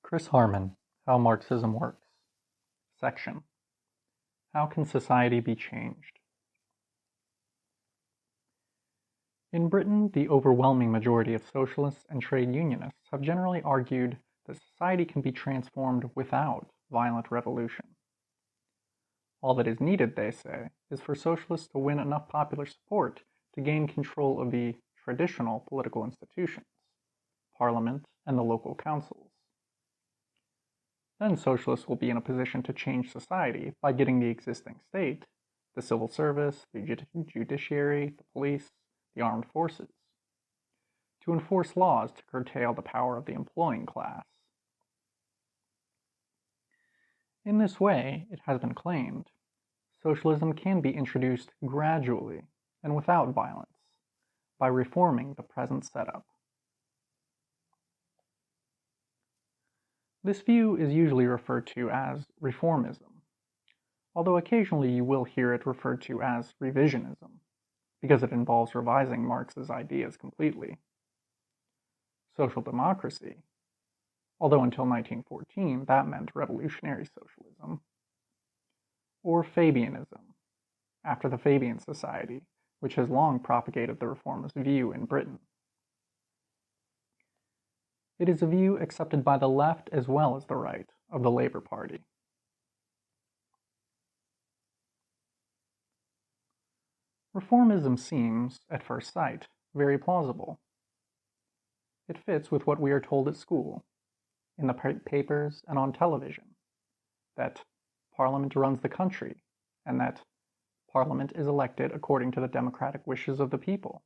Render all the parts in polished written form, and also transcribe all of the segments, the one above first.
Chris Harman, How Marxism Works. Section: How can society be changed? In Britain, the overwhelming majority of socialists and trade unionists have generally argued that society can be transformed without violent revolution. All that is needed, they say, is for socialists to win enough popular support to gain control of the traditional political institutions, parliament, and the local councils. Then socialists will be in a position to change society by getting the existing state, the civil service, the judiciary, the police, the armed forces, to enforce laws to curtail the power of the employing class. In this way, it has been claimed, socialism can be introduced gradually and without violence by reforming the present setup. This view is usually referred to as reformism, although occasionally you will hear it referred to as revisionism, because it involves revising Marx's ideas completely. Social democracy, although until 1914 that meant revolutionary socialism, or Fabianism, after the Fabian Society, which has long propagated the reformist view in Britain. It is a view accepted by the left as well as the right of the Labour Party. Reformism seems, at first sight, very plausible. It fits with what we are told at school, in the papers and on television, that Parliament runs the country, and that Parliament is elected according to the democratic wishes of the people.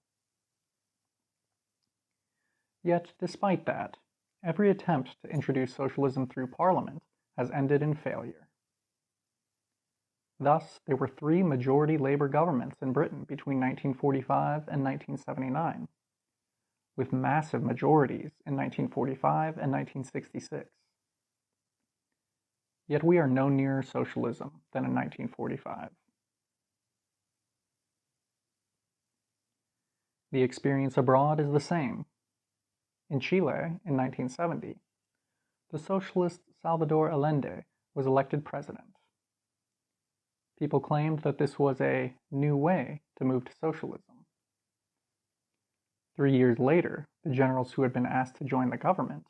Yet, despite that, every attempt to introduce socialism through Parliament has ended in failure. Thus, there were 3 majority Labour governments in Britain between 1945 and 1979, with massive majorities in 1945 and 1966. Yet we are no nearer socialism than in 1945. The experience abroad is the same. In Chile, in 1970, the socialist Salvador Allende was elected president. People claimed that this was a new way to move to socialism. 3 years later, the generals who had been asked to join the government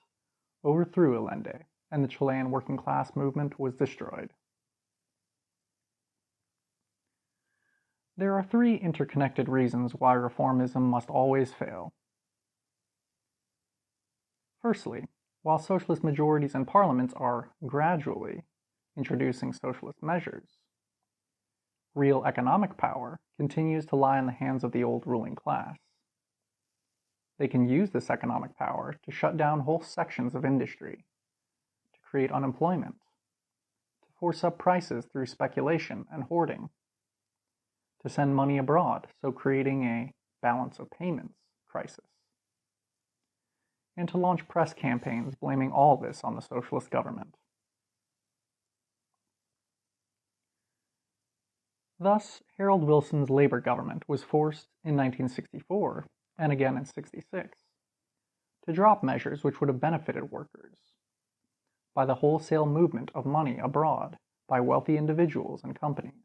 overthrew Allende, and the Chilean working class movement was destroyed. There are 3 interconnected reasons why reformism must always fail. Firstly, while socialist majorities in parliaments are gradually introducing socialist measures, real economic power continues to lie in the hands of the old ruling class. They can use this economic power to shut down whole sections of industry, to create unemployment, to force up prices through speculation and hoarding, to send money abroad, so creating a balance of payments crisis, and to launch press campaigns blaming all this on the socialist government. Thus, Harold Wilson's Labour government was forced in 1964, and again in 1966, to drop measures which would have benefited workers by the wholesale movement of money abroad by wealthy individuals and companies.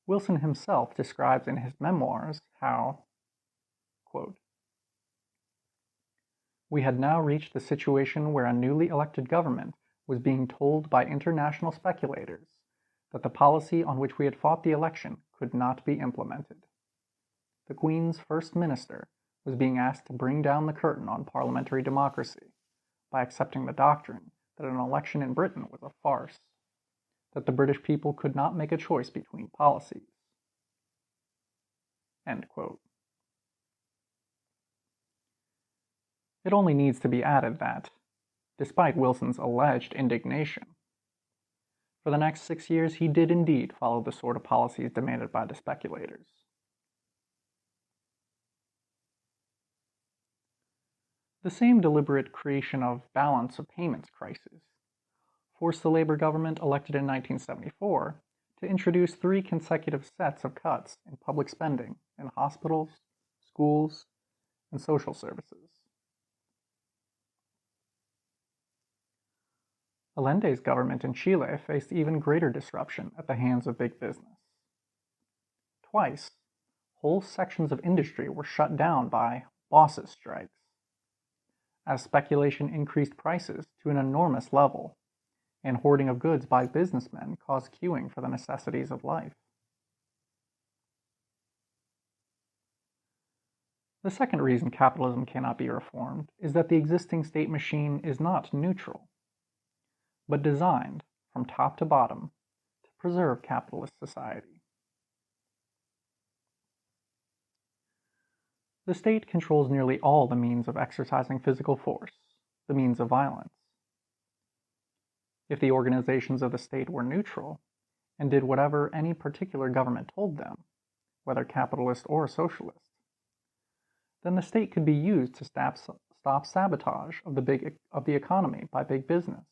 Wilson himself describes in his memoirs how, quote, "We had now reached the situation where a newly elected government was being told by international speculators that the policy on which we had fought the election could not be implemented. The Queen's First Minister was being asked to bring down the curtain on parliamentary democracy by accepting the doctrine that an election in Britain was a farce, that the British people could not make a choice between policies." End quote. It only needs to be added that, despite Wilson's alleged indignation, for the next 6 years he did indeed follow the sort of policies demanded by the speculators. The same deliberate creation of balance of payments crisis forced the Labour government elected in 1974 to introduce 3 consecutive sets of cuts in public spending in hospitals, schools, and social services. Allende's government in Chile faced even greater disruption at the hands of big business. Twice, whole sections of industry were shut down by bosses' strikes, as speculation increased prices to an enormous level, and hoarding of goods by businessmen caused queuing for the necessities of life. The second reason capitalism cannot be reformed is that the existing state machine is not neutral, but designed, from top to bottom, to preserve capitalist society. The state controls nearly all the means of exercising physical force, the means of violence. If the organizations of the state were neutral, and did whatever any particular government told them, whether capitalist or socialist, then the state could be used to stop sabotage of the economy by big business.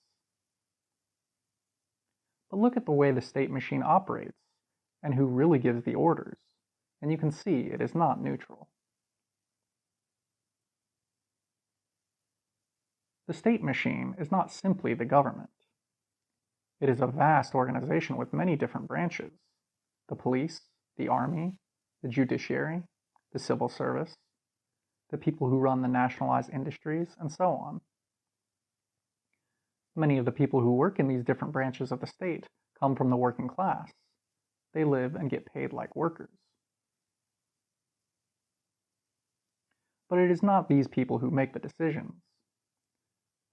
But look at the way the state machine operates and who really gives the orders, and you can see it is not neutral. The state machine is not simply the government. It is a vast organization with many different branches: the police, the army, the judiciary, the civil service, the people who run the nationalized industries, and so on. Many of the people who work in these different branches of the state come from the working class. They live and get paid like workers. But it is not these people who make the decisions.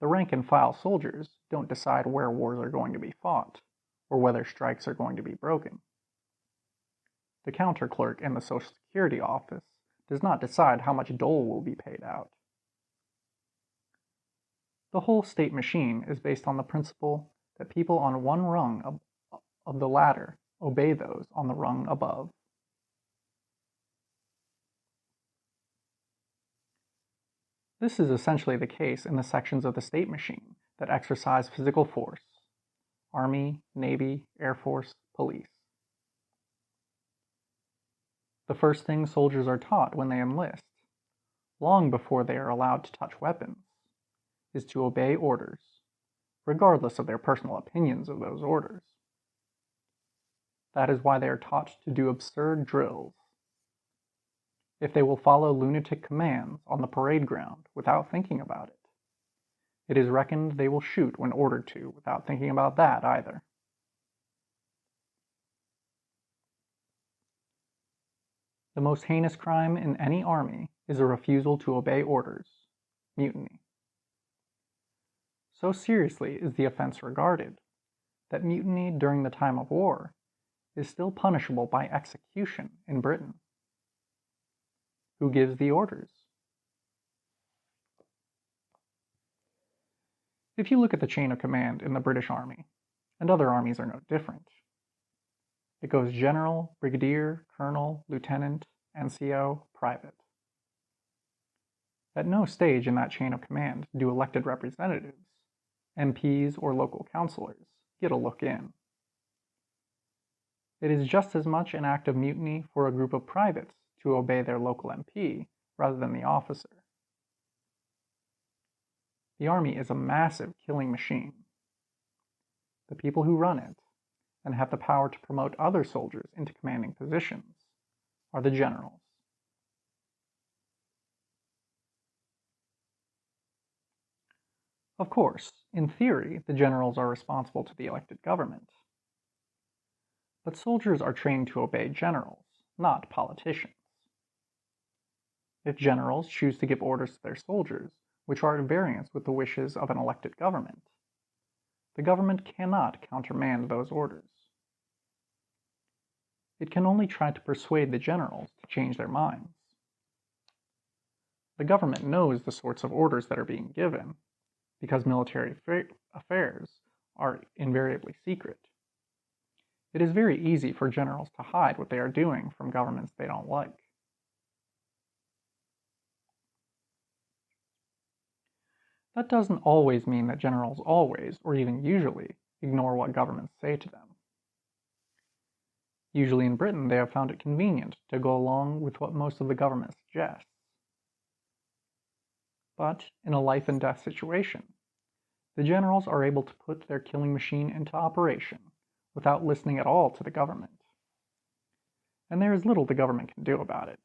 The rank-and-file soldiers don't decide where wars are going to be fought, or whether strikes are going to be broken. The counter clerk in the Social Security office does not decide how much dole will be paid out. The whole state machine is based on the principle that people on one rung of the ladder obey those on the rung above. This is essentially the case in the sections of the state machine that exercise physical force: Army, Navy, Air Force, police. The first thing soldiers are taught when they enlist, long before they are allowed to touch weapons, is to obey orders, regardless of their personal opinions of those orders. That is why they are taught to do absurd drills. If they will follow lunatic commands on the parade ground without thinking about it, it is reckoned they will shoot when ordered to without thinking about that either. The most heinous crime in any army is a refusal to obey orders, mutiny. So seriously is the offense regarded that mutiny during the time of war is still punishable by execution in Britain. Who gives the orders? If you look at the chain of command in the British Army, and other armies are no different, it goes general, brigadier, colonel, lieutenant, NCO, private. At no stage in that chain of command do elected representatives, MPs or local councillors, get a look in. It is just as much an act of mutiny for a group of privates to obey their local MP rather than the officer. The army is a massive killing machine. The people who run it, and have the power to promote other soldiers into commanding positions, are the generals. Of course, in theory, the generals are responsible to the elected government. But soldiers are trained to obey generals, not politicians. If generals choose to give orders to their soldiers, which are at variance with the wishes of an elected government, the government cannot countermand those orders. It can only try to persuade the generals to change their minds. The government knows the sorts of orders that are being given, because military affairs are invariably secret. It is very easy for generals to hide what they are doing from governments they don't like. That doesn't always mean that generals always, or even usually, ignore what governments say to them. Usually in Britain, they have found it convenient to go along with what most of the government suggests. But in a life and death situation, The generals are able to put their killing machine into operation without listening at all to the government. And there is little the government can do about it.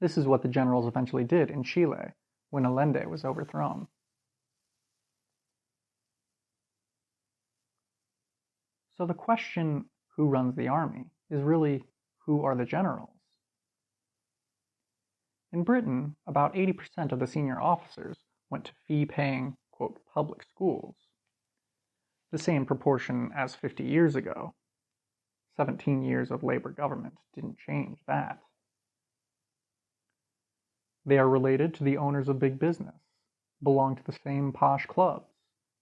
This is what the generals eventually did in Chile when Allende was overthrown. So the question, who runs the army, is really, who are the generals? In Britain, about 80% of the senior officers went to fee-paying, quote, public schools. The same proportion as 50 years ago. 17 years of Labour government didn't change that. They are related to the owners of big business, belong to the same posh clubs,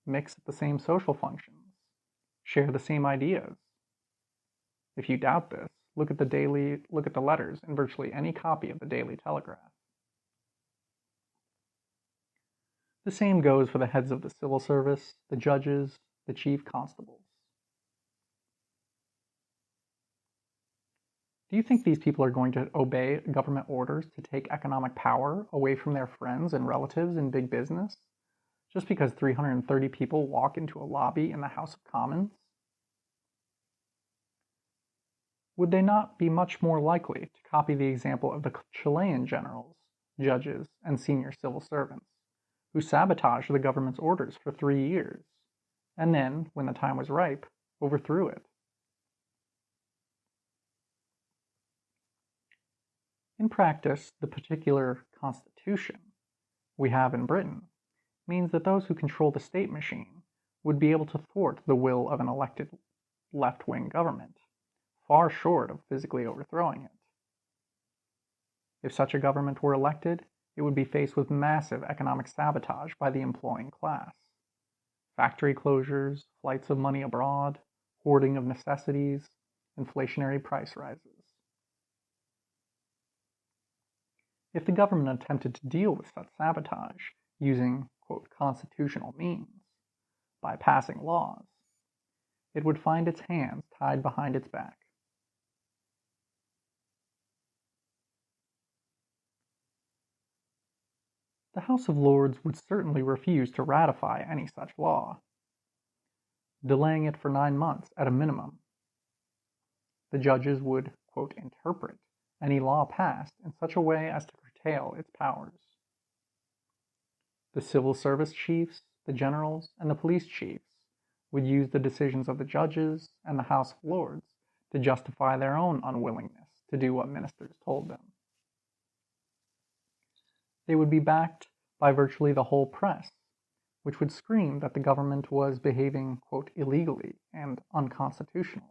mix at the same social functions, share the same ideas. If you doubt this, look at the letters in virtually any copy of the Daily Telegraph. The same goes for the heads of the civil service, the judges, the chief constables. Do you think these people are going to obey government orders to take economic power away from their friends and relatives in big business, just because 330 people walk into a lobby in the House of Commons? Would they not be much more likely to copy the example of the Chilean generals, judges, and senior civil servants, who sabotaged the government's orders for 3 years, and then, when the time was ripe, overthrew it? In practice, the particular constitution we have in Britain means that those who control the state machine would be able to thwart the will of an elected left-wing government, far short of physically overthrowing it. If such a government were elected, it would be faced with massive economic sabotage by the employing class. Factory closures, flights of money abroad, hoarding of necessities, inflationary price rises. If the government attempted to deal with such sabotage using, quote, constitutional means, by passing laws, it would find its hands tied behind its back. The House of Lords would certainly refuse to ratify any such law, delaying it for 9 months at a minimum. The judges would, quote, interpret any law passed in such a way as to curtail its powers. The civil service chiefs, the generals, and the police chiefs would use the decisions of the judges and the House of Lords to justify their own unwillingness to do what ministers told them. They would be backed by virtually the whole press, which would scream that the government was behaving, quote, illegally and unconstitutionally.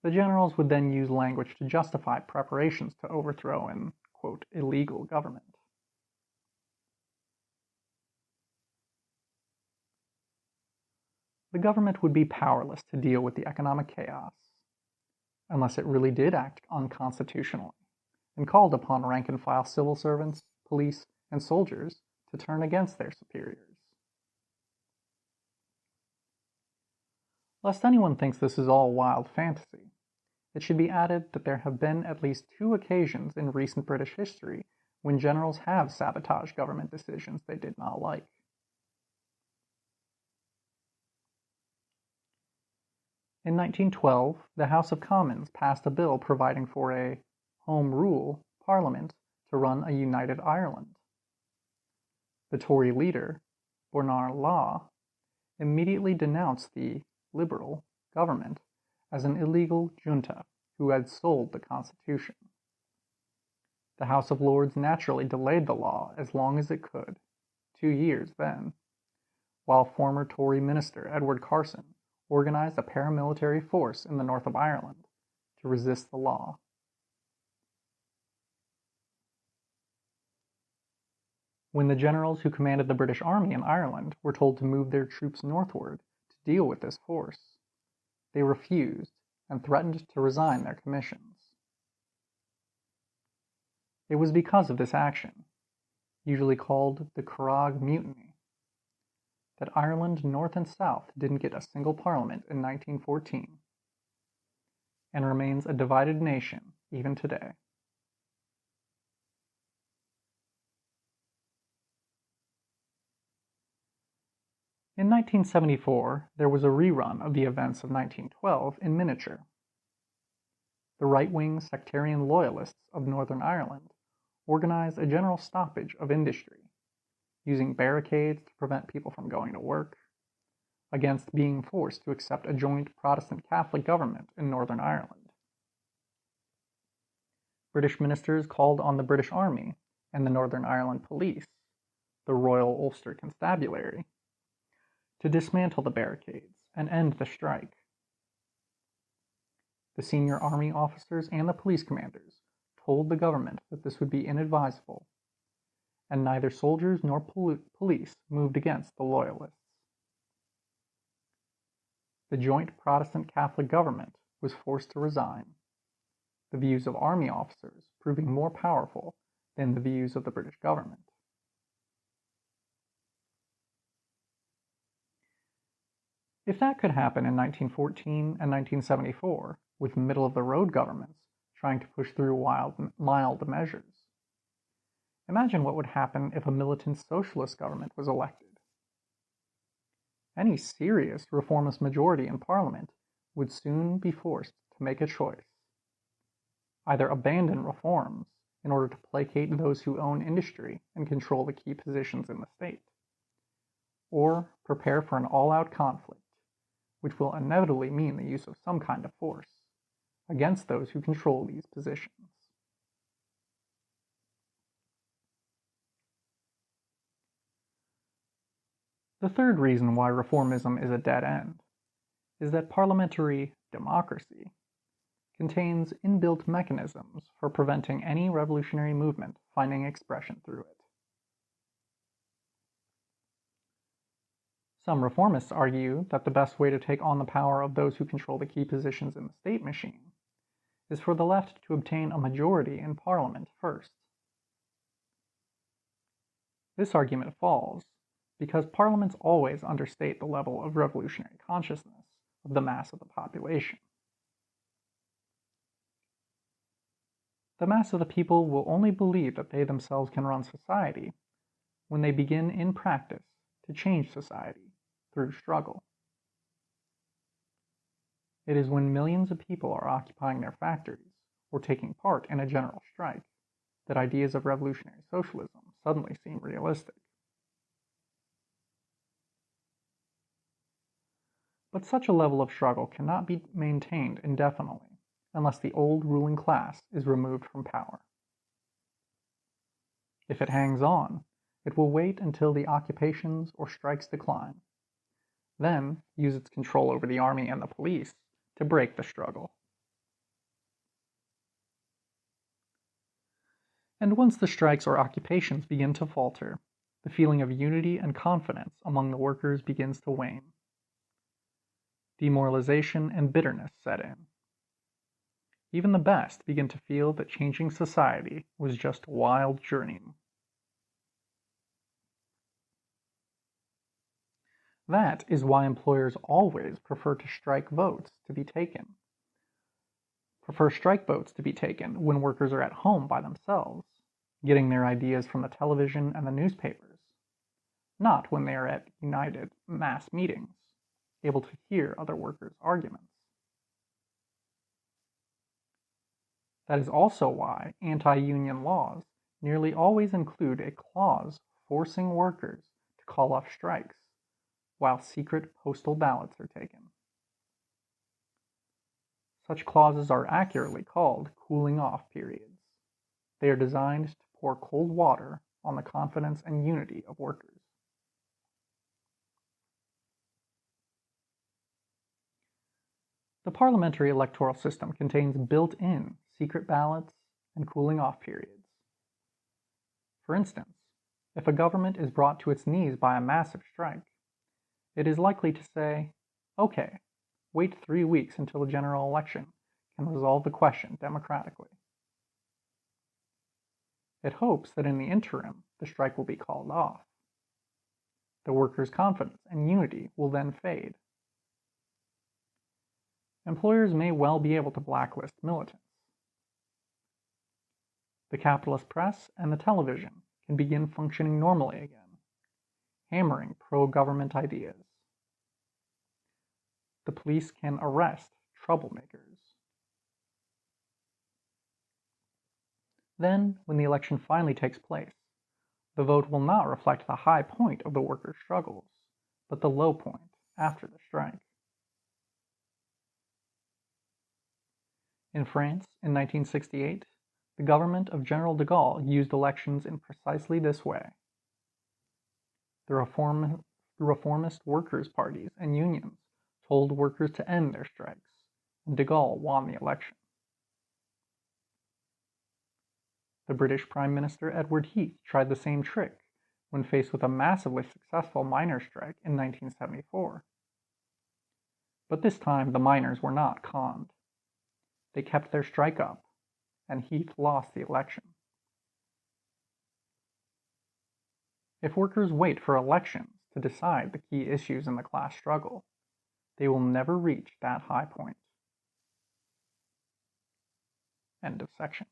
The generals would then use language to justify preparations to overthrow an, quote, illegal government. The government would be powerless to deal with the economic chaos, unless it really did act unconstitutionally, and called upon rank-and-file civil servants, police, and soldiers to turn against their superiors. Lest anyone thinks this is all wild fantasy, it should be added that there have been at least 2 occasions in recent British history when generals have sabotaged government decisions they did not like. In 1912, the House of Commons passed a bill providing for a Home Rule Parliament to run a united Ireland. The Tory leader, Bernard Law, immediately denounced the Liberal government as an illegal junta who had sold the Constitution. The House of Lords naturally delayed the law as long as it could, 2 years then, while former Tory minister Edward Carson organized a paramilitary force in the north of Ireland to resist the law. When the generals who commanded the British Army in Ireland were told to move their troops northward to deal with this force, they refused and threatened to resign their commissions. It was because of this action, usually called the Curragh Mutiny, that Ireland North and South didn't get a single parliament in 1914, and remains a divided nation even today. In 1974, there was a rerun of the events of 1912 in miniature. The right-wing sectarian loyalists of Northern Ireland organized a general stoppage of industry, using barricades to prevent people from going to work, against being forced to accept a joint Protestant-Catholic government in Northern Ireland. British ministers called on the British Army and the Northern Ireland Police, the Royal Ulster Constabulary, to dismantle the barricades and end the strike. The senior army officers and the police commanders told the government that this would be inadvisable, and neither soldiers nor police moved against the loyalists. The joint Protestant-Catholic government was forced to resign, the views of army officers proving more powerful than the views of the British government. If that could happen in 1914 and 1974, with middle-of-the-road governments trying to push through mild measures, imagine what would happen if a militant socialist government was elected. Any serious reformist majority in Parliament would soon be forced to make a choice. Either abandon reforms in order to placate those who own industry and control the key positions in the state, or prepare for an all-out conflict, which will inevitably mean the use of some kind of force against those who control these positions. The third reason why reformism is a dead end is that parliamentary democracy contains inbuilt mechanisms for preventing any revolutionary movement finding expression through it. Some reformists argue that the best way to take on the power of those who control the key positions in the state machine is for the left to obtain a majority in Parliament first. This argument falls because parliaments always understate the level of revolutionary consciousness of the mass of the population. The mass of the people will only believe that they themselves can run society when they begin in practice to change society through struggle. It is when millions of people are occupying their factories or taking part in a general strike that ideas of revolutionary socialism suddenly seem realistic. But such a level of struggle cannot be maintained indefinitely unless the old ruling class is removed from power. If it hangs on, it will wait until the occupations or strikes decline, then use its control over the army and the police to break the struggle. And once the strikes or occupations begin to falter, the feeling of unity and confidence among the workers begins to wane. Demoralization and bitterness set in. Even the best begin to feel that changing society was just wild journeying. That is why employers always prefer strike votes to be taken when workers are at home by themselves, getting their ideas from the television and the newspapers, not when they are at united mass meetings, able to hear other workers' arguments. That is also why anti-union laws nearly always include a clause forcing workers to call off strikes while secret postal ballots are taken. Such clauses are accurately called cooling-off periods. They are designed to pour cold water on the confidence and unity of workers. The parliamentary electoral system contains built-in secret ballots and cooling-off periods. For instance, if a government is brought to its knees by a massive strike, it is likely to say, "Okay, wait 3 weeks until a general election can resolve the question democratically." It hopes that in the interim, the strike will be called off. The workers' confidence and unity will then fade. Employers may well be able to blacklist militants. The capitalist press and the television can begin functioning normally again, hammering pro-government ideas. the police can arrest troublemakers. Then, when the election finally takes place, the vote will not reflect the high point of the workers' struggles, but the low point after the strike. In France, in 1968, the government of General de Gaulle used elections in precisely this way. The reformist workers' parties and unions told workers to end their strikes, and de Gaulle won the election. The British Prime Minister Edward Heath tried the same trick when faced with a massively successful miners' strike in 1974. But this time the miners were not conned. They kept their strike up, and Heath lost the election. If workers wait for elections to decide the key issues in the class struggle, they will never reach that high point. End of section.